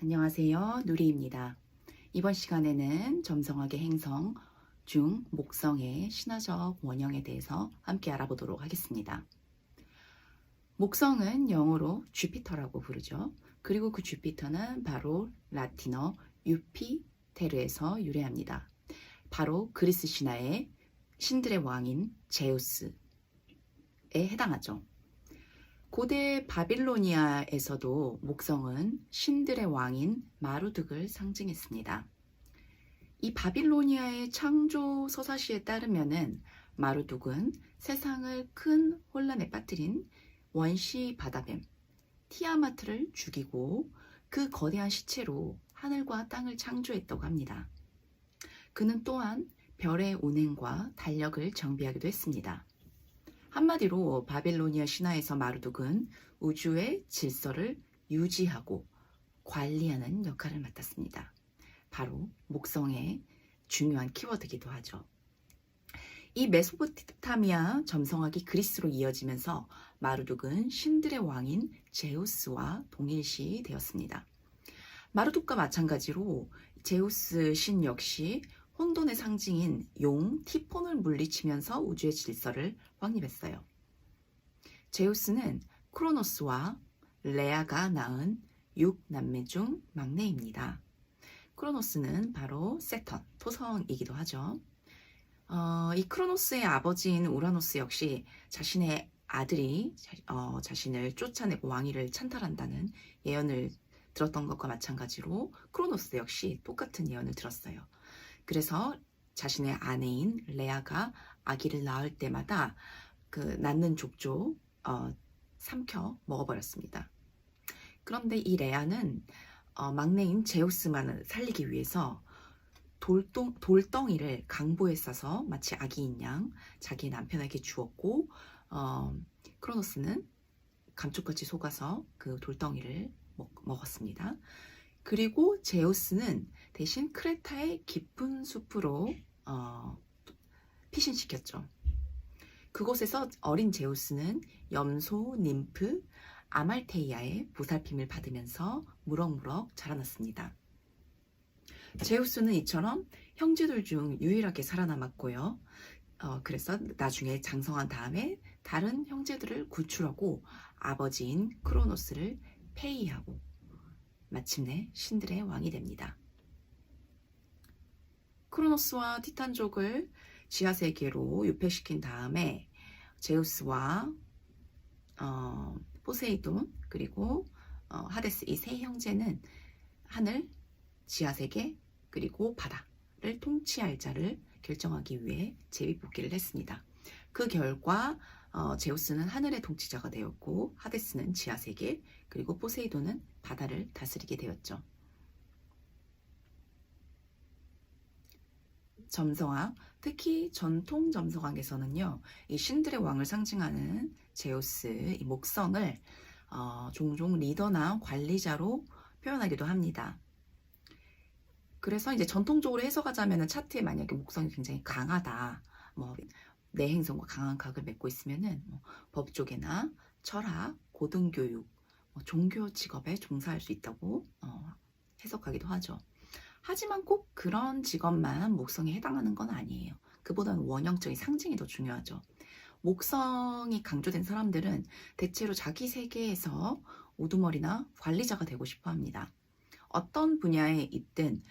안녕하세요. 누리입니다. 이번 시간에는 점성학의 행성 중 목성의 신화적 원형에 대해서 함께 알아보도록 하겠습니다. 목성은 영어로 주피터라고 부르죠. 그리고 그 주피터는 바로 라틴어 유피테르에서 유래합니다. 바로 그리스 신화의 신들의 왕인 제우스에 해당하죠. 고대 바빌로니아에서도 목성은 신들의 왕인 마루둑을 상징했습니다. 이 바빌로니아의 창조 서사시에 따르면은 마루둑은 세상을 큰 혼란에 빠뜨린 원시 바다뱀 티아마트를 죽이고 그 거대한 시체로 하늘과 땅을 창조했다고 합니다. 그는 또한 별의 운행과 달력을 정비하기도 했습니다. 한마디로 바빌로니아 신화에서 마루둑은 우주의 질서를 유지하고 관리하는 역할을 맡았습니다. 바로 목성의 중요한 키워드이기도 하죠. 이 메소포타미아 점성학이 그리스로 이어지면서 마루둑은 신들의 왕인 제우스와 동일시 되었습니다. 마루둑과 마찬가지로 제우스 신 역시 혼돈의 상징인 용 티폰을 물리치면서 우주의 질서를 확립했어요. 제우스는 크로노스와 레아가 낳은 6남매 중 막내입니다. 크로노스는 바로 세턴, 토성이기도 하죠. 이 크로노스의 아버지인 우라노스 역시 자신의 아들이 자신을 쫓아내고 왕위를 찬탈한다는 예언을 들었던 것과 마찬가지로 크로노스 역시 똑같은 예언을 들었어요. 그래서 자신의 아내인 레아가 아기를 낳을 때마다 그 낳는 족족 삼켜 먹어버렸습니다. 그런데 이 레아는 막내인 제우스만을 살리기 위해서 돌덩이를 강보에 싸서 마치 아기인 양 자기 남편에게 주었고 크로노스는 감쪽같이 속아서 그 돌덩이를 먹었습니다. 그리고 제우스는 대신 크레타의 깊은 숲으로 피신시켰죠. 그곳에서 어린 제우스는 염소 님프 아말테이아의 보살핌을 받으면서 무럭무럭 자라났습니다. 제우스는 이처럼 형제들 중 유일하게 살아남았고요. 그래서 나중에 장성한 다음에 다른 형제들을 구출하고 아버지인 크로노스를 폐위하고 마침내 신들의 왕이 됩니다. 크로노스와 티탄족을 지하세계로 유폐시킨 다음에 제우스와 포세이돈 그리고 하데스 이 세 형제는 하늘, 지하세계 그리고 바다를 통치할 자를 결정하기 위해 제비뽑기를 했습니다. 그 결과 제우스는 하늘의 통치자가 되었고 하데스는 지하세계 그리고 포세이돈은 바다를 다스리게 되었죠. 점성학, 특히 전통 점성학에서는요, 이 신들의 왕을 상징하는 제우스, 이 목성을 종종 리더나 관리자로 표현하기도 합니다. 그래서 이제 전통적으로 해석하자면 차트에 만약에 목성이 굉장히 강하다, 내 행성과 강한 각을 맺고 있으면은 법조계나 철학, 고등교육, 종교 직업에 종사할 수 있다고 해석하기도 하죠. 하지만 꼭 그런 직업만 목성에 해당하는 건 아니에요. 그보다는 원형적인 상징이 더 중요하죠. 목성이 강조된 사람들은 대체로 자기 세계에서 우두머리나 관리자가 되고 싶어 합니다. 어떤 분야에 있든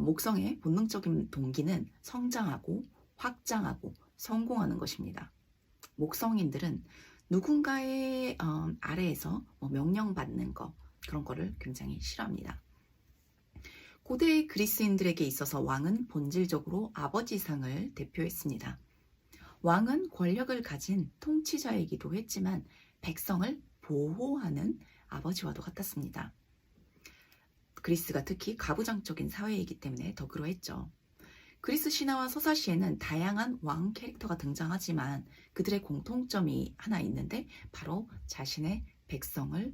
목성의 본능적인 동기는 성장하고 확장하고 성공하는 것입니다. 목성인들은 누군가의 아래에서 명령받는 거 그런 거를 굉장히 싫어합니다. 고대 그리스인들에게 있어서 왕은 본질적으로 아버지상을 대표했습니다. 왕은 권력을 가진 통치자이기도 했지만 백성을 보호하는 아버지와도 같았습니다. 그리스가 특히 가부장적인 사회이기 때문에 더 그러했죠. 그리스 신화와 서사시에는 다양한 왕 캐릭터가 등장하지만 그들의 공통점이 하나 있는데 바로 자신의 백성을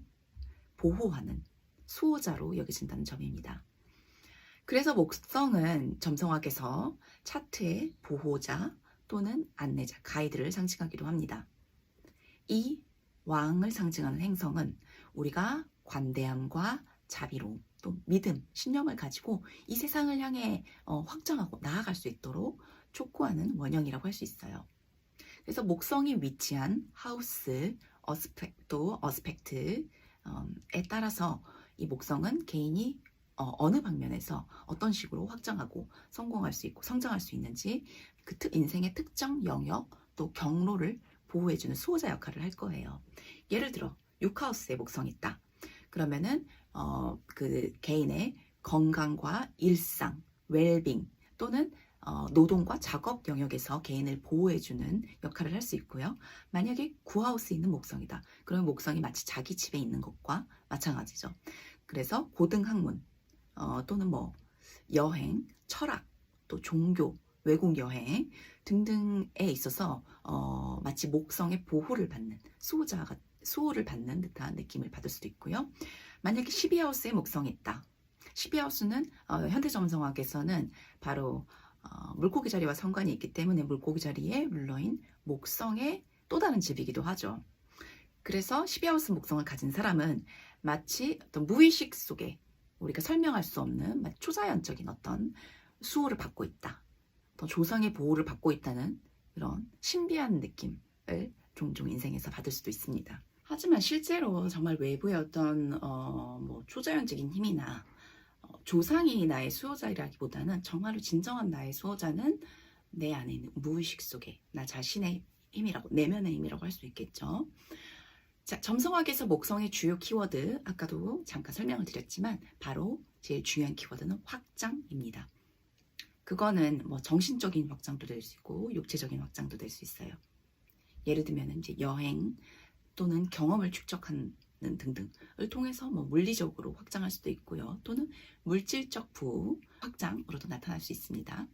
보호하는 수호자로 여겨진다는 점입니다. 그래서 목성은 점성학에서 차트의 보호자 또는 안내자, 가이드를 상징하기도 합니다. 이 왕을 상징하는 행성은 우리가 관대함과 자비로 또 믿음, 신념을 가지고 이 세상을 향해 확장하고 나아갈 수 있도록 촉구하는 원형이라고 할 수 있어요. 그래서 목성이 위치한 하우스, 어스펙트에 따라서 이 목성은 개인이 어느 방면에서 어떤 식으로 확장하고 성공할 수 있고 성장할 수 있는지 그 인생의 특정 영역 또 경로를 보호해주는 수호자 역할을 할 거예요. 예를 들어 6하우스에 목성이 있다. 그러면은 그 개인의 건강과 일상, 웰빙 또는 노동과 작업 영역에서 개인을 보호해주는 역할을 할 수 있고요. 만약에 9하우스에 있는 목성이다. 그러면 목성이 마치 자기 집에 있는 것과 마찬가지죠. 그래서 고등학문 또는 뭐 여행, 철학, 또 종교, 외국 여행 등등에 있어서 마치 목성의 보호를 받는 수호를 받는 듯한 느낌을 받을 수도 있고요. 만약에 12하우스에 목성이 있다. 12하우스는 현대점성학에서는 바로 물고기 자리와 상관이 있기 때문에 물고기 자리에 물러인 목성의 또 다른 집이기도 하죠. 그래서 12하우스 목성을 가진 사람은 마치 어떤 무의식 속에 우리가 설명할 수 없는 초자연적인 어떤 수호를 받고 있다. 더 조상의 보호를 받고 있다는 그런 신비한 느낌을 종종 인생에서 받을 수도 있습니다. 하지만 실제로 정말 외부의 어떤 초자연적인 힘이나 조상이 나의 수호자이라기보다는 정말로 진정한 나의 수호자는 내 안에 있는 무의식 속에 나 자신의 힘이라고, 내면의 힘이라고 할 수 있겠죠. 자, 점성학에서 목성의 주요 키워드 아까도 잠깐 설명을 드렸지만 바로 제일 중요한 키워드는 확장입니다. 그거는 뭐 정신적인 확장도 될 수 있고 육체적인 확장도 될 수 있어요. 예를 들면 이제 여행 또는 경험을 축적하는 등등을 통해서 뭐 물리적으로 확장할 수도 있고요. 또는 물질적 부호 확장으로도 나타날 수 있습니다.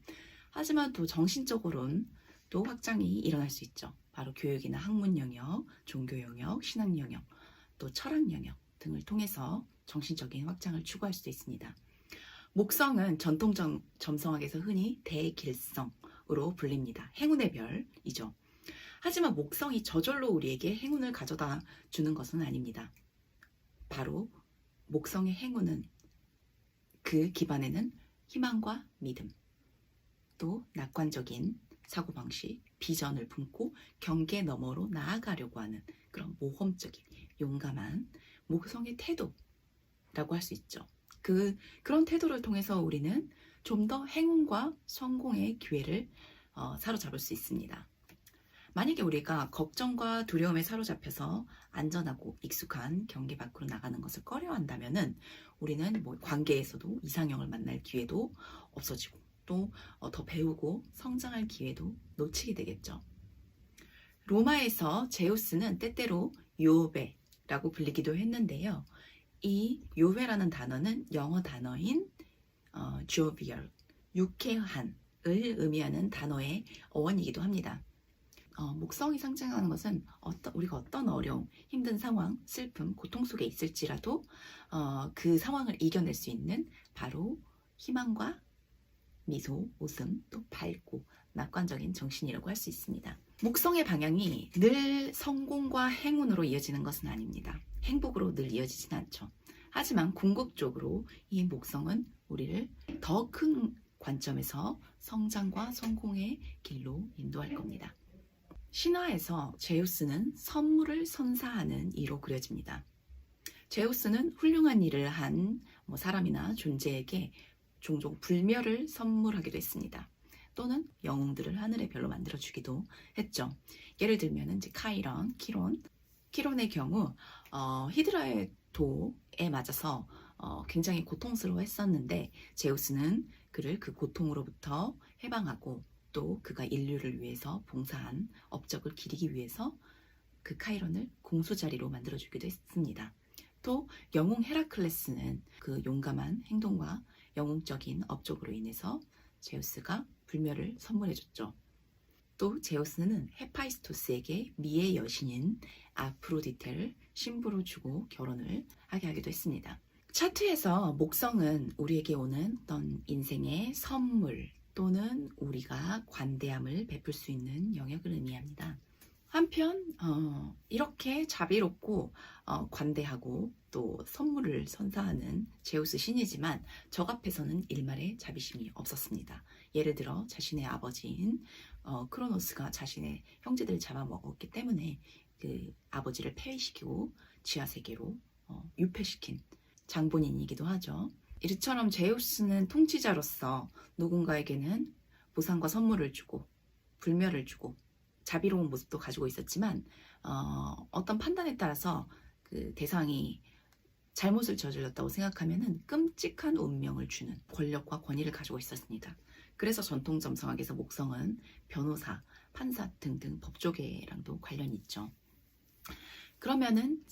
하지만 또 정신적으로는 또 확장이 일어날 수 있죠. 바로 교육이나 학문 영역, 종교 영역, 신학 영역, 또 철학 영역 등을 통해서 정신적인 확장을 추구할 수도 있습니다. 목성은 전통 점성학에서 흔히 대길성으로 불립니다. 행운의 별이죠. 하지만 목성이 저절로 우리에게 행운을 가져다 주는 것은 아닙니다. 바로 목성의 행운은 그 기반에는 희망과 믿음, 또 낙관적인 사고방식, 비전을 품고 경계 너머로 나아가려고 하는 그런 모험적인 용감한 목성의 태도라고 할 수 있죠. 그런 태도를 통해서 우리는 좀 더 행운과 성공의 기회를 사로잡을 수 있습니다. 만약에 우리가 걱정과 두려움에 사로잡혀서 안전하고 익숙한 경계 밖으로 나가는 것을 꺼려한다면은 우리는 뭐 관계에서도 이상형을 만날 기회도 없어지고 또 더 배우고 성장할 기회도 놓치게 되겠죠. 로마에서 제우스는 때때로 요베라고 불리기도 했는데요. 이 요베라는 단어는 영어 단어인 jovial, 유쾌한을 의미하는 단어의 어원이기도 합니다. 목성이 상징하는 것은 우리가 어떤 어려움, 힘든 상황, 슬픔, 고통 속에 있을지라도 그 상황을 이겨낼 수 있는 바로 희망과 미소, 웃음, 또 밝고 낙관적인 정신이라고 할 수 있습니다. 목성의 방향이 늘 성공과 행운으로 이어지는 것은 아닙니다. 행복으로 늘 이어지진 않죠. 하지만 궁극적으로 이 목성은 우리를 더 큰 관점에서 성장과 성공의 길로 인도할 겁니다. 신화에서 제우스는 선물을 선사하는 이로 그려집니다. 제우스는 훌륭한 일을 한 사람이나 존재에게 종종 불멸을 선물하기도 했습니다. 또는 영웅들을 하늘의 별로 만들어주기도 했죠. 예를 들면 이제 키론의 경우 히드라의 도에 맞아서 굉장히 고통스러워했었는데 제우스는 그를 그 고통으로부터 해방하고 또 그가 인류를 위해서 봉사한 업적을 기리기 위해서 그 카이론을 공수자리로 만들어주기도 했습니다. 또 영웅 헤라클레스는 그 용감한 행동과 영웅적인 업적으로 인해서 제우스가 불멸을 선물해줬죠. 또 제우스는 헤파이스토스에게 미의 여신인 아프로디테를 신부로 주고 결혼을 하게 하기도 했습니다. 차트에서 목성은 우리에게 오는 어떤 인생의 선물 또는 우리가 관대함을 베풀 수 있는 영역을 의미합니다. 한편 이렇게 자비롭고 관대하고 또 선물을 선사하는 제우스 신이지만 적 앞에서는 일말의 자비심이 없었습니다. 예를 들어 자신의 아버지인 크로노스가 자신의 형제들을 잡아먹었기 때문에 그 아버지를 폐위시키고 지하세계로 유폐시킨 장본인이기도 하죠. 이처럼 제우스는 통치자로서 누군가에게는 보상과 선물을 주고 불멸을 주고 자비로운 모습도 가지고 있었지만 어떤 판단에 따라서 그 대상이 잘못을 저질렀다고 생각하면은 끔찍한 운명을 주는 권력과 권위를 가지고 있었습니다. 그래서 전통 점성학에서 목성은 변호사, 판사 등등 법조계랑도 관련이 있죠. 그러면은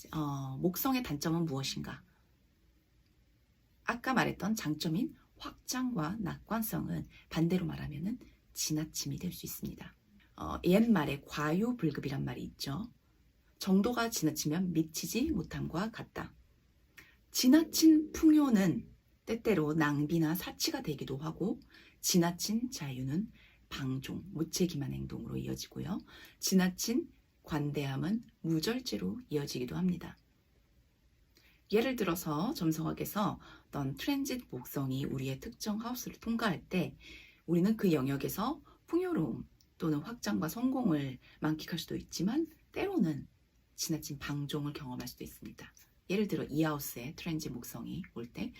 목성의 단점은 무엇인가? 아까 말했던 장점인 확장과 낙관성은 반대로 말하면은 지나침이 될 수 있습니다. 옛말에 과유불급이란 말이 있죠. 정도가 지나치면 미치지 못함과 같다. 지나친 풍요는 때때로 낭비나 사치가 되기도 하고 지나친 자유는 방종, 무책임한 행동으로 이어지고요. 지나친 관대함은 무절제로 이어지기도 합니다. 예를 들어서 점성학에서 어떤 트랜짓 목성이 우리의 특정 하우스를 통과할 때 우리는 그 영역에서 풍요로움 또는 확장과 성공을 만끽할 수도 있지만 때로는 지나친 방종을 경험할 수도 있습니다. 예를 들어 이 하우스에 트랜짓 목성이 올 때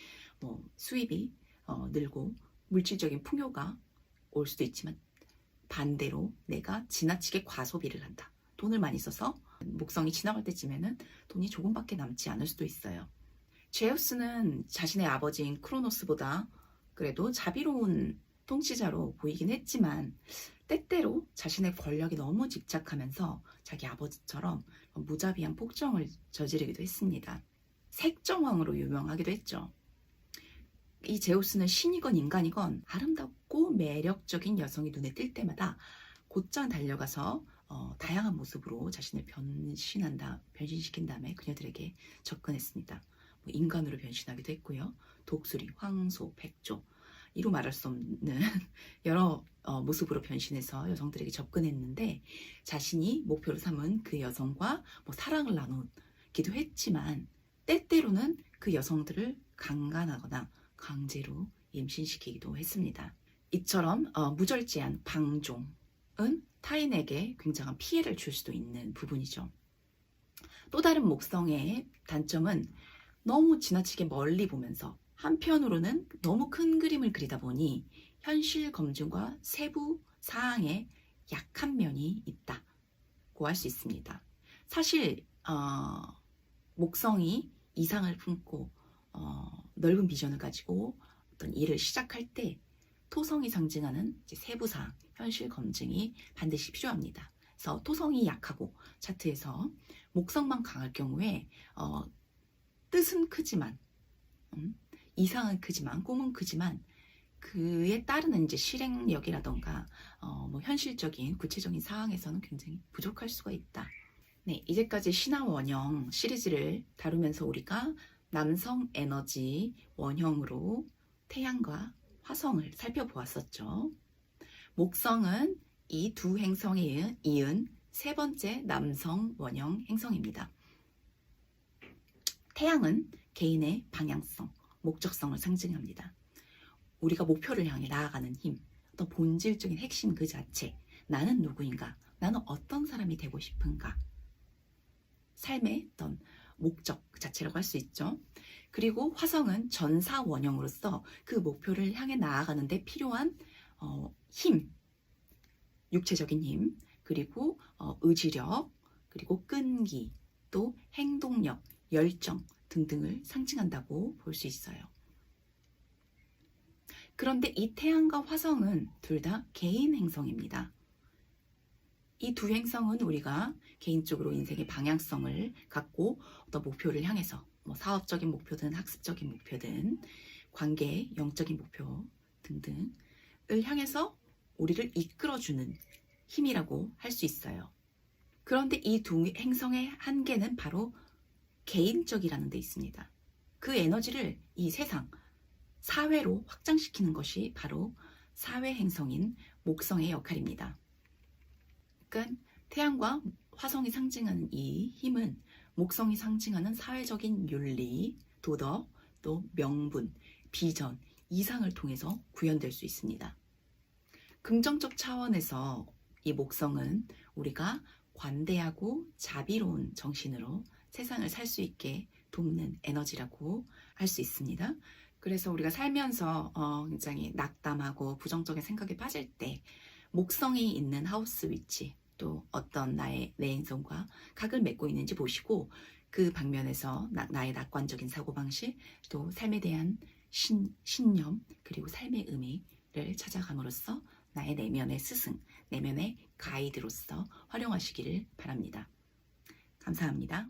수입이 늘고 물질적인 풍요가 올 수도 있지만 반대로 내가 지나치게 과소비를 한다. 돈을 많이 써서 목성이 지나갈 때쯤에는 돈이 조금밖에 남지 않을 수도 있어요. 제우스는 자신의 아버지인 크로노스보다 그래도 자비로운 통치자로 보이긴 했지만 때때로 자신의 권력에 너무 집착하면서 자기 아버지처럼 무자비한 폭정을 저지르기도 했습니다. 색정왕으로 유명하기도 했죠. 이 제우스는 신이건 인간이건 아름답고 매력적인 여성이 눈에 띌 때마다 곧장 달려가서 다양한 모습으로 자신을 변신시킨 다음에 그녀들에게 접근했습니다. 인간으로 변신하기도 했고요. 독수리, 황소, 백조 이루 말할 수 없는 여러 모습으로 변신해서 여성들에게 접근했는데 자신이 목표로 삼은 그 여성과 사랑을 나누기도 했지만 때때로는 그 여성들을 강간하거나 강제로 임신시키기도 했습니다. 이처럼 무절제한 방종은 타인에게 굉장한 피해를 줄 수도 있는 부분이죠. 또 다른 목성의 단점은 너무 지나치게 멀리 보면서 한편으로는 너무 큰 그림을 그리다 보니 현실 검증과 세부 사항에 약한 면이 있다고 할 수 있습니다. 사실 목성이 이상을 품고 넓은 비전을 가지고 어떤 일을 시작할 때 토성이 상징하는 세부 사항, 현실 검증이 반드시 필요합니다. 그래서 토성이 약하고 차트에서 목성만 강할 경우에 뜻은 크지만 이상은 크지만 꿈은 크지만 그에 따르는 이제 실행력이라던가 현실적인 구체적인 사항에서는 굉장히 부족할 수가 있다. 네, 이제까지 신화 원형 시리즈를 다루면서 우리가 남성 에너지 원형으로 태양과 화성을 살펴보았었죠. 목성은 이 두 행성에 이은 세 번째 남성 원형 행성입니다. 태양은 개인의 방향성, 목적성을 상징합니다. 우리가 목표를 향해 나아가는 힘, 또 본질적인 핵심 그 자체, 나는 누구인가, 나는 어떤 사람이 되고 싶은가, 삶의 어떤 목적 자체라고 할 수 있죠. 그리고 화성은 전사 원형으로서 그 목표를 향해 나아가는 데 필요한 힘, 육체적인 힘, 그리고 의지력, 그리고 끈기, 또 행동력, 열정 등등을 상징한다고 볼 수 있어요. 그런데 이 태양과 화성은 둘 다 개인 행성입니다. 이 두 행성은 우리가 개인적으로 인생의 방향성을 갖고 어떤 목표를 향해서 사업적인 목표든 학습적인 목표든 관계, 영적인 목표 등등을 향해서 우리를 이끌어주는 힘이라고 할 수 있어요. 그런데 이 두 행성의 한계는 바로 개인적이라는 데 있습니다. 그 에너지를 이 세상, 사회로 확장시키는 것이 바로 사회 행성인 목성의 역할입니다. 그러니까 태양과 화성이 상징하는 이 힘은 목성이 상징하는 사회적인 윤리, 도덕, 또 명분, 비전, 이상을 통해서 구현될 수 있습니다. 긍정적 차원에서 이 목성은 우리가 관대하고 자비로운 정신으로 세상을 살 수 있게 돕는 에너지라고 할 수 있습니다. 그래서 우리가 살면서 굉장히 낙담하고 부정적인 생각에 빠질 때 목성이 있는 하우스 위치, 또 어떤 내 인성과 각을 맺고 있는지 보시고 그 방면에서 나의 낙관적인 사고방식, 또 삶에 대한 신념, 그리고 삶의 의미를 찾아감으로써 나의 내면의 스승, 내면의 가이드로서 활용하시기를 바랍니다. 감사합니다.